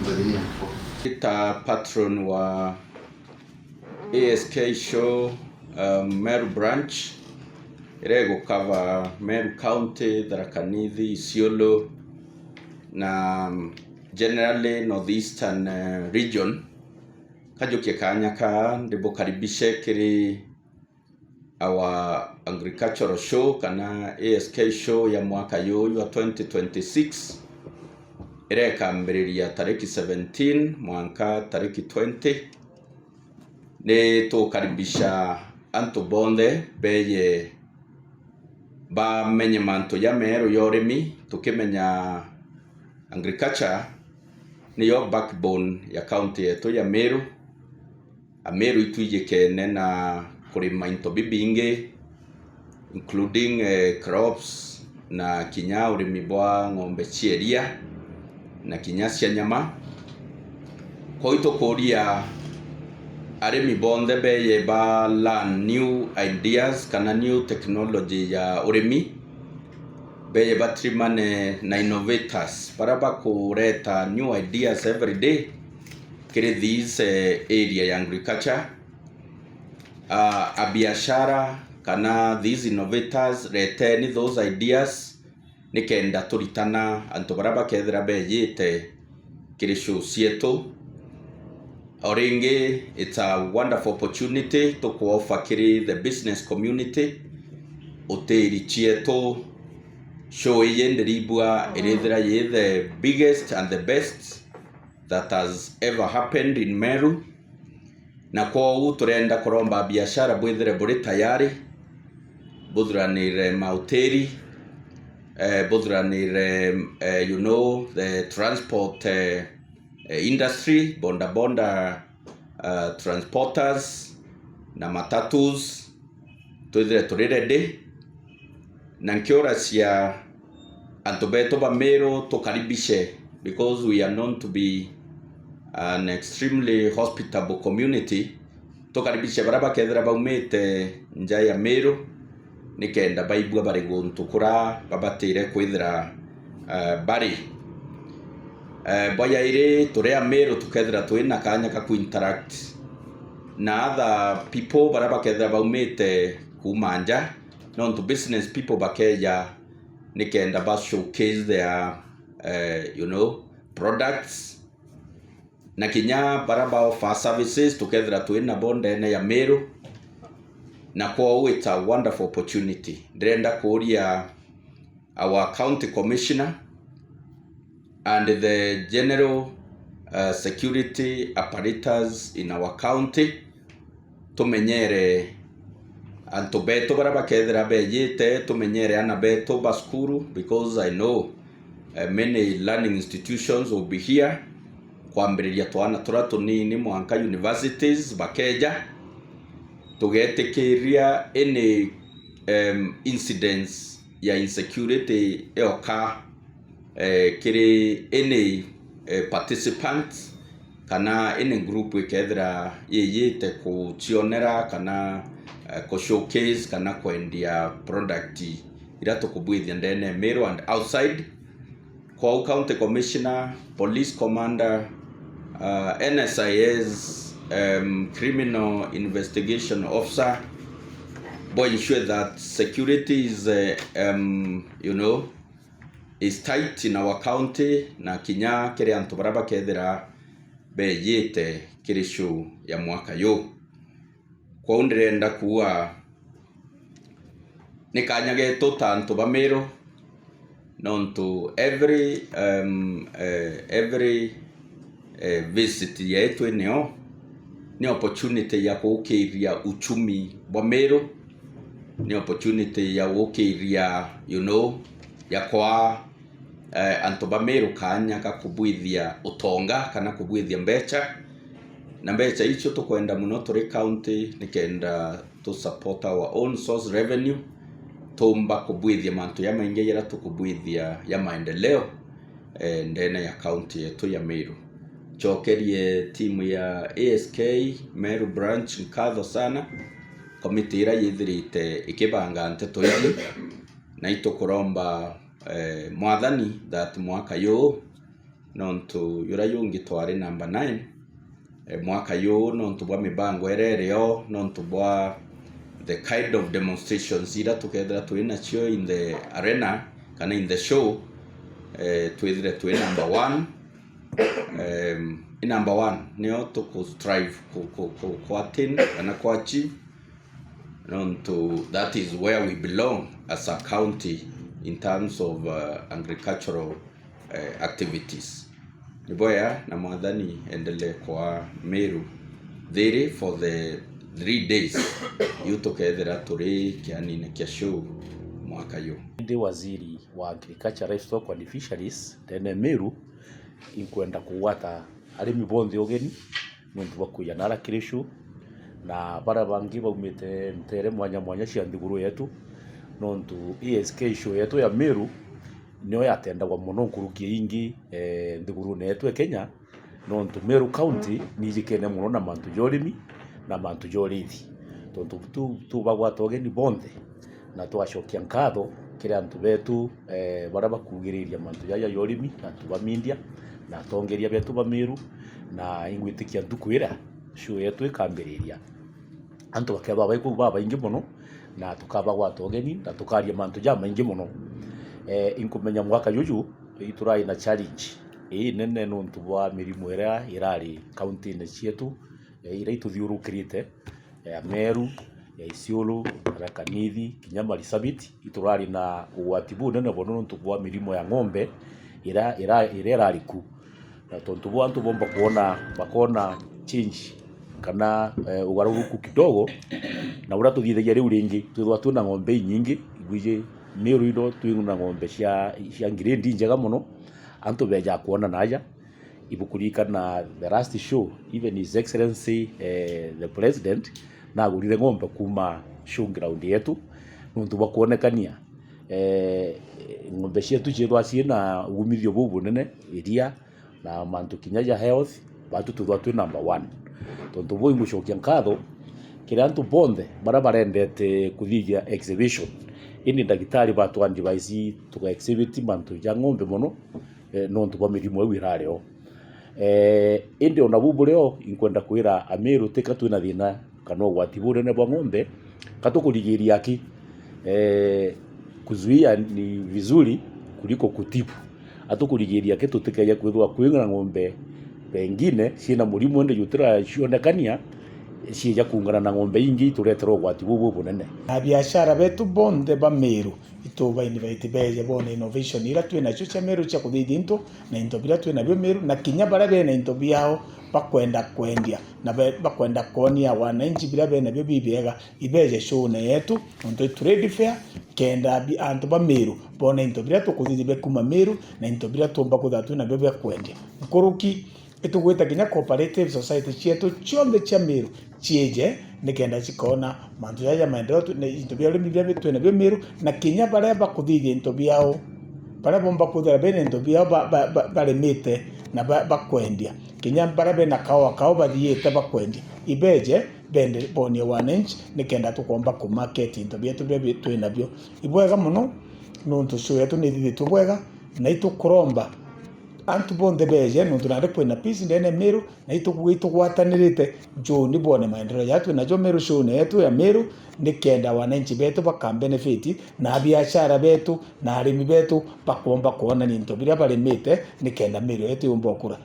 Kita patron wa ASK show Meru branch irego cover Meru County, Tharaka Nithi, Isiolo na generally northeastern region. Kajokia kanya ka ndebo karibishe kiri our agricultural show kana ASK show ya mwaka yoyu wa 2026 ireka mberiria tariki 17 mwaka tariki 20 ne to karibisha anto bonde beye ba menye manto ya Meru yoremi tukimenya agriculture niyo backbone ya county yetu ya Meru. Meru itwijikene na kurima into bibinge including crops na kinya urimi bwa ng'ombe chieria na kinya cia nyama koito koria arimi bonde beye ba learn new ideas kana new technology ya urimi beye batrimane na innovators baraba kureta new ideas every day kiri this area ya agriculture a biashara kana these innovators reteni those ideas nikenda turitana anto baraba kethira beyite kirisho sieto oringe. It's a wonderful opportunity to offer kiri the business community oteri chieto show yenderibwa erethira ye the biggest and the best that has ever happened in Meru. Na kwa huu turenda kuromba biashara bwithere buri tayari budhuranire mauteri budhuranire the transport industry, bonda transporters na matatus twithere turirede na nkiora cia antobeto ba Meru tukaribishe because we are known to be an extremely hospitable community. Tukaribisha baraba kethira baumite nja ya Meru nikenda baibua bari guntukura babatire kwithira bari boya ire turea Meru tukethira twina kanya ka interact na other people baraba kethira baumite kumanja non to business people bakeja nikenda ba showcase their products na kinya baraba offer services together twina bonde na ya Meru. Na kwa it's a wonderful opportunity. Ndenda kuria our county commissioner and the general security apparatus in our county tumenyere antobeto baraba kethira beyite tumenyere anabeto baskuru because I know many learning institutions will be here kwambiriria twana turatu nini mwanka universities bakeja tugetekeria any incidents ya insecurity eoka kiri any participants kana any group ikethira yeyite kuchionera kana ko showcase kana kwendia product ira tukubwithia ndene Meru and outside. Kwa county commissioner, police commander, NSIS, criminal investigation officer, boy ensure that security is is tight in our county na kinya kiri antu baraba kethira beyite kirisho ya mwaka yo. Kwa undirenda kuwa nikanyage totanto ba Meru known to every visit yetu eneo ni opportunity ya kukiria uchumi wa Meru, ni opportunity ya kukiria ya kwa anto ba Meru kanya ka kubwithia utonga kana kubwithia mbecha na mbecha icho tukwenda muno turi county nikenda to support our own source revenue tomba kubwithia mantu ya mainge yara tukubwithia ya maendeleo ndene ya county yetu ya Meru. Chokerie timu ya ASK Meru branch nkatho sana komiti ira yithirite ikibanga nteto yini na itukuromba mwathani that mwaka yo nontu yura yungi twari number 9 mwaka yu nontu bwa mibango erereo nontu bwa the kind of demonstrations ira tukethira twina cio in the arena kana in the show twithire twi number 1 in number 1 nio tuku strive ku attain kana ku achieve nontu that is where we belong as a county in terms of agricultural activities. Niboya na mwathani endele kwa Meru thiri for the 3 days yutukethira turi kianine kia show mwaka yu. Ndi waziri wa Agriculture, Livestock and Fisheries tene Meru inkwenda kuwata arimi bonthe ugeni nundu bakuya nara kirishu na bara bangi baumite ntere mwanya cia nthiguru yetu nontu ESK show yetu ya Meru nio yatendagwa muno nkuruki ingi nthiguru netu Kenya nontu Meru County nijikene muno na mantu jorimi na mantu jorithi tontu tu bagwata ugeni bonthe na twashokia nkatho kire antu betu bara bakugiriria mantu yaya yorimi na tubamindia na tongeria betu ba Meru na ingwitikia ndukwira show yetu ikambiriria antu bakeba baba ingi muno na tukaba gwata ugeni na tukaria mantu jama ingi muno inkumenya mwaka yuju iturai na challenge nene nuntu bwa mirimo ira irari county ne cietu ira ituthiurukirite Meru Isiolo Rakanithi Kinyama Marsabit iturari na uwatibu nene bono nuntu bwa mirimo ya ng'ombe ira riku na tontu bwa antu bomba bakona change kana ugaruruku kidogo na ura tuthithagia riu ringi twithwa tuna ng'ombe nyingi igwije Meru indo twina ng'ombe cia grade njega muno antu beja kuona naja ibukurika na the last show even his excellency the president na agurire ng'ombe kuma show ground yetu nuntu bakuonekania ng'ombe cietu ciethwa ciina umithio bubu nene iria na mantu kinyaja health batu tuthwa twi number 1 tontu bwo ingucokia nkatho kira antu bonthe bara barendete kuthithia exhibition ini ndagitari batu andivaisi tuka exhibit mantu ja ng'ombe muno nontu bwa mirimo yu irareo indi ona bubu leo inkwenda kwira Ameru tika twina thina kana gwatibure ne bwa ng'ombe katukuligiria aki kuzuia ni vizuri kuliko kutibu atukuligiria kitu tikaja kwithwa kwinga ng'ombe pengine sina murimu ende yutira cionekania cija kungana na ng'ombe ingi turetero gwatibu bubu nene na biashara betu bonde ba Meru ituba invite beje bona innovation ira twina chucha Meru cha kuthithia into na into bila twina bio Meru na kinya bara bene into biao bakwenda kwendia na bakwenda konia wananchi bila bene bio bibiega ibeje show na yetu onto trade fair kenda bi antu ba Meru bona into bila tukuthithia be kuma Meru na into bila tumba kuthatu na bio bya kwendia nkuruki itugwita kinya cooperative society cietu chombe cha Meru chieje nikenda cikona mantu ya maendeleo into bia rimi bia bitu na bia Meru na kinya bara bakuthithia into biao bara bomba kuthira bene into biao baremite na bakwendia kinya bara bena kao bathiete bakwendia ibeje bende bonia wananchi nikenda tukomba ku market into bia tu na bio ibwega muno nuntu show yetu ni thithu bwega na itukuromba antu bonde beje nuntu na repo na peace ndene Meru na itugwatanirite jo ni bone maendeleo yatu na jo Meru show na yetu ya Meru nikenda wananchi betu bakambenefiti na biashara betu na arimi betu bakomba kuona ni into biria baremite nikenda Meru yetu yombokura